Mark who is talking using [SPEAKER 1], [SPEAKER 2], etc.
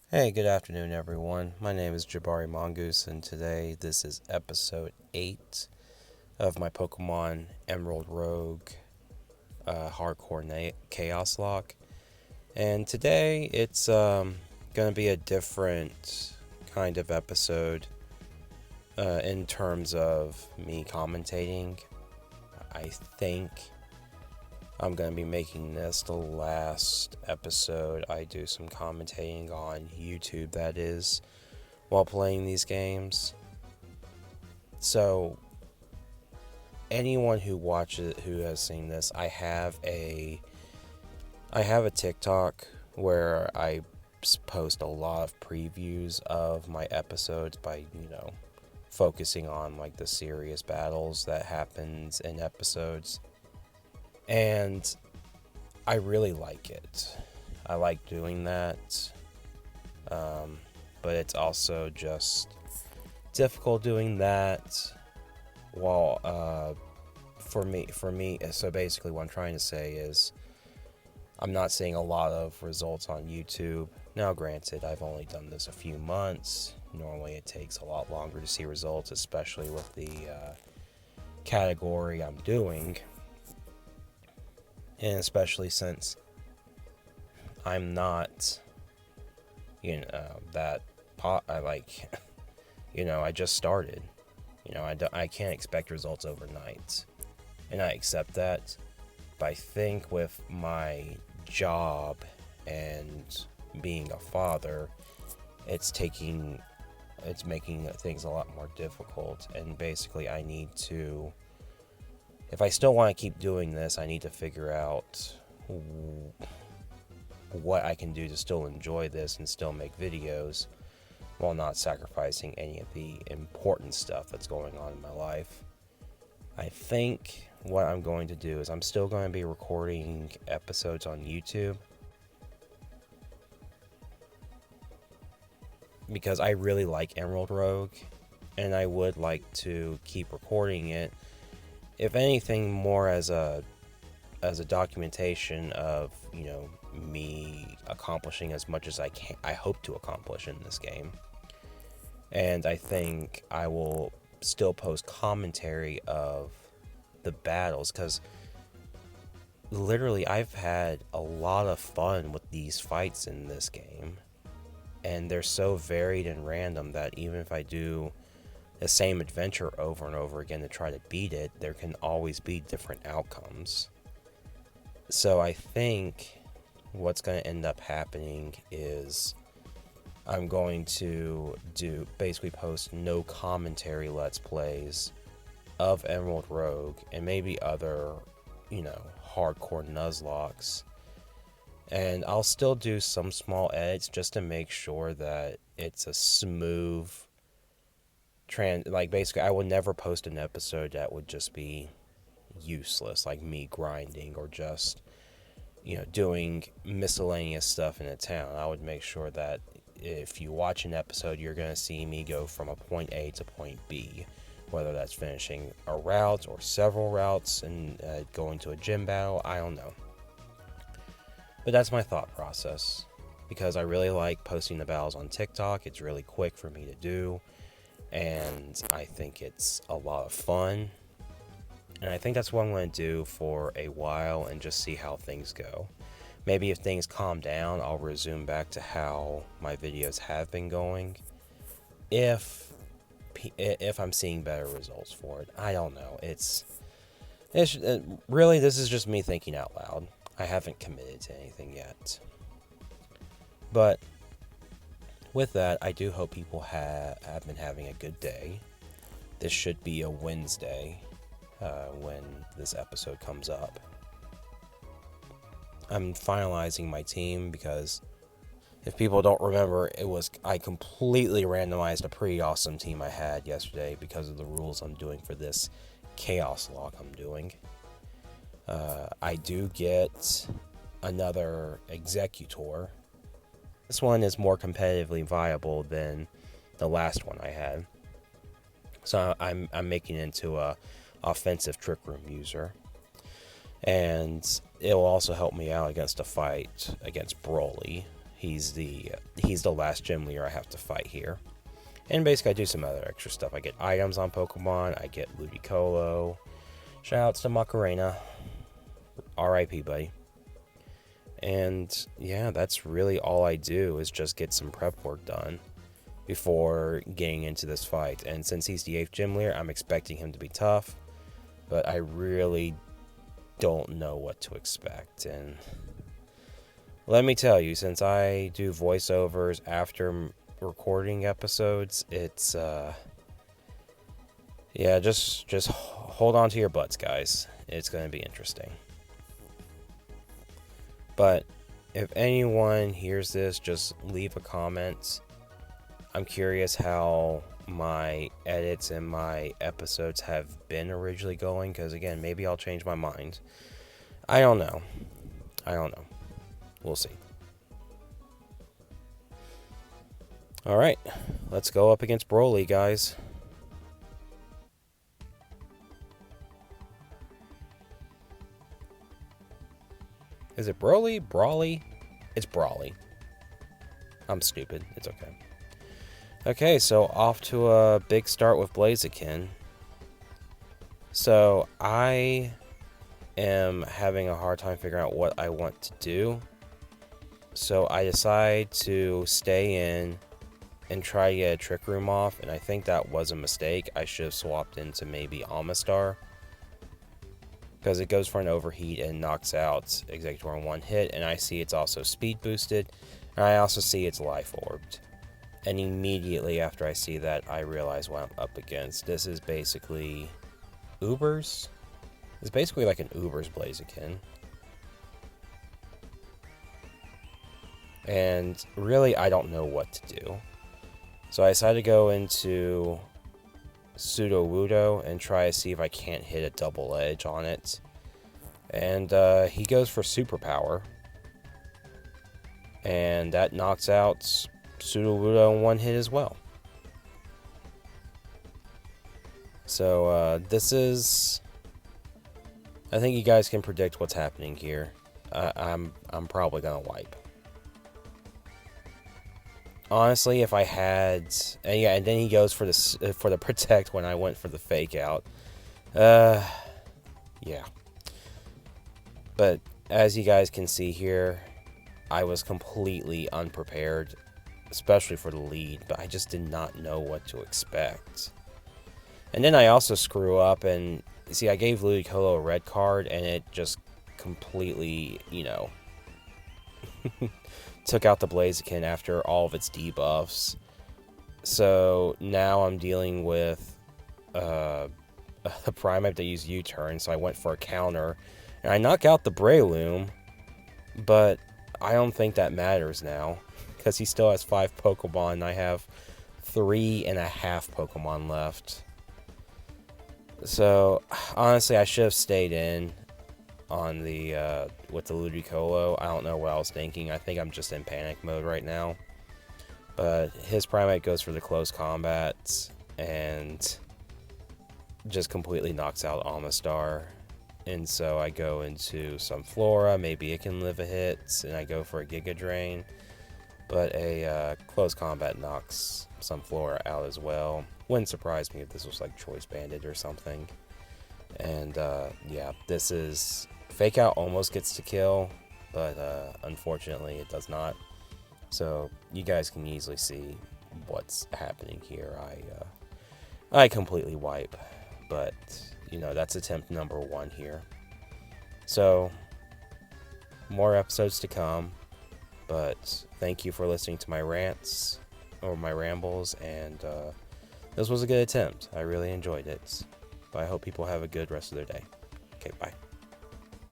[SPEAKER 1] Hey, good afternoon, everyone. My name is Jabari Mongoose, and today this is episode 8 of my Pokemon Emerald Rogue Hardcore Chaoslocke. And today it's going to be a different kind of episode in terms of me commentating. I think I'm going to be making this the last episode I do some commentating on YouTube, that is, while playing these games. So, anyone who has seen this, I have a TikTok where I post a lot of previews of my episodes by, focusing on like the serious battles that happens in episodes. And I really like it. I like doing that. But it's also just difficult doing that while for me, so basically what I'm trying to say is I'm not seeing a lot of results on YouTube. Now granted, I've only done this a few months. Normally it takes a lot longer to see results, especially with the category I'm doing. And especially since I'm not, I just started. I can't expect results overnight. And I accept that. But I think with my job and being a father, it's making things a lot more difficult. And basically if I still want to keep doing this, I need to figure out what I can do to still enjoy this and still make videos while not sacrificing any of the important stuff that's going on in my life. I think what I'm going to do is I'm still going to be recording episodes on YouTube because I really like Emerald Rogue and I would like to keep recording it, if anything, more as a documentation of, me accomplishing as much as I hope to accomplish in this game. And I think I will still post commentary of the battles, because literally I've had a lot of fun with these fights in this game, and they're so varied and random that even if I do the same adventure over and over again to try to beat it, there can always be different outcomes. So I think what's going to end up happening is I'm going to basically post no commentary Let's Plays of Emerald Rogue and maybe other, hardcore Nuzlockes. And I'll still do some small edits just to make sure that it's a smooth basically I would never post an episode that would just be useless, like me grinding or just doing miscellaneous stuff in a town. I would make sure that if you watch an episode, you're going to see me go from a point A to point B, whether that's finishing a route or several routes and going to a gym battle. I don't know. But that's my thought process, because I really like posting the battles on TikTok. It's really quick for me to do, and I think it's a lot of fun. And I think that's what I'm going to do for a while and just see how things go. Maybe if things calm down, I'll resume back to how my videos have been going. If I'm seeing better results for it. I don't know. It's really, this is just me thinking out loud. I haven't committed to anything yet. But with that, I do hope people have been having a good day. This should be a Wednesday when this episode comes up. I'm finalizing my team because if people don't remember, I completely randomized a pretty awesome team I had yesterday because of the rules I'm doing for this Chaoslocke I'm doing. I do get another Executor. This one is more competitively viable than the last one I had. So I'm making it into a offensive Trick Room user. And it will also help me out against a fight against Broly. He's the last gym leader I have to fight here. And basically I do some other extra stuff. I get items on Pokemon, I get Ludicolo. Shoutouts to Macarena. R.I.P. buddy. And yeah, that's really all I do is just get some prep work done before getting into this fight. And since he's the 8th gym leader, I'm expecting him to be tough, but I really don't know what to expect. And let me tell you, since I do voiceovers after recording episodes, it's yeah, just hold on to your butts, guys. It's going to be interesting. But if anyone hears this, just leave a comment. I'm curious how my edits and my episodes have been originally going, because again, maybe I'll change my mind. I don't know. We'll see. Alright, let's go up against Broly, guys. Is it Broly? Brawly? It's Brawly. I'm stupid. It's okay. Okay, so off to a big start with Blaziken. So I am having a hard time figuring out what I want to do. So I decide to stay in and try to get a Trick Room off, and I think that was a mistake. I should have swapped into maybe Amistar, because it goes for an overheat and knocks out Exeggutor in one hit, and I see it's also speed boosted, and I also see it's life orbed. And immediately after I see that, I realize what I'm up against. This is basically Uber's. It's basically like an Uber's Blaziken. And really, I don't know what to do. So I decided to go into Sudowoodo and try to see if I can't hit a double edge on it. And he goes for Superpower. And that knocks out Sudowoodo in one hit as well. So this is... I think you guys can predict what's happening here. I'm probably gonna wipe. Honestly, if I had... And yeah, and then he goes for the Protect when I went for the Fake Out. Yeah. But as you guys can see here, I was completely unprepared, especially for the lead, but I just did not know what to expect. And then I also screw up, and see, I gave Ludicolo a red card, and it just completely, you know, took out the Blaziken after all of its debuffs. So now I'm dealing with a Primeape that used U-turn, so I went for a counter, and I knock out the Breloom, but I don't think that matters now, because he still has 5 Pokemon, and I have 3.5 Pokemon left. So, honestly, I should have stayed in on the, with the Ludicolo. I don't know what I was thinking. I think I'm just in panic mode right now. But his Primeape goes for the close combat, and just completely knocks out Amistar. And so I go into some Flora, maybe it can live a hit, and I go for a Giga Drain. But a close combat knocks some Flora out as well. Wouldn't surprise me if this was like Choice Banded or something. And yeah, this is... Fake Out almost gets to kill, but unfortunately it does not. So you guys can easily see what's happening here. I completely wipe, but you know, that's attempt number 1 here. So more episodes to come, but thank you for listening to my rants or my rambles, and this was a good attempt. I really enjoyed it, but I hope people have a good rest of their day. Okay, bye.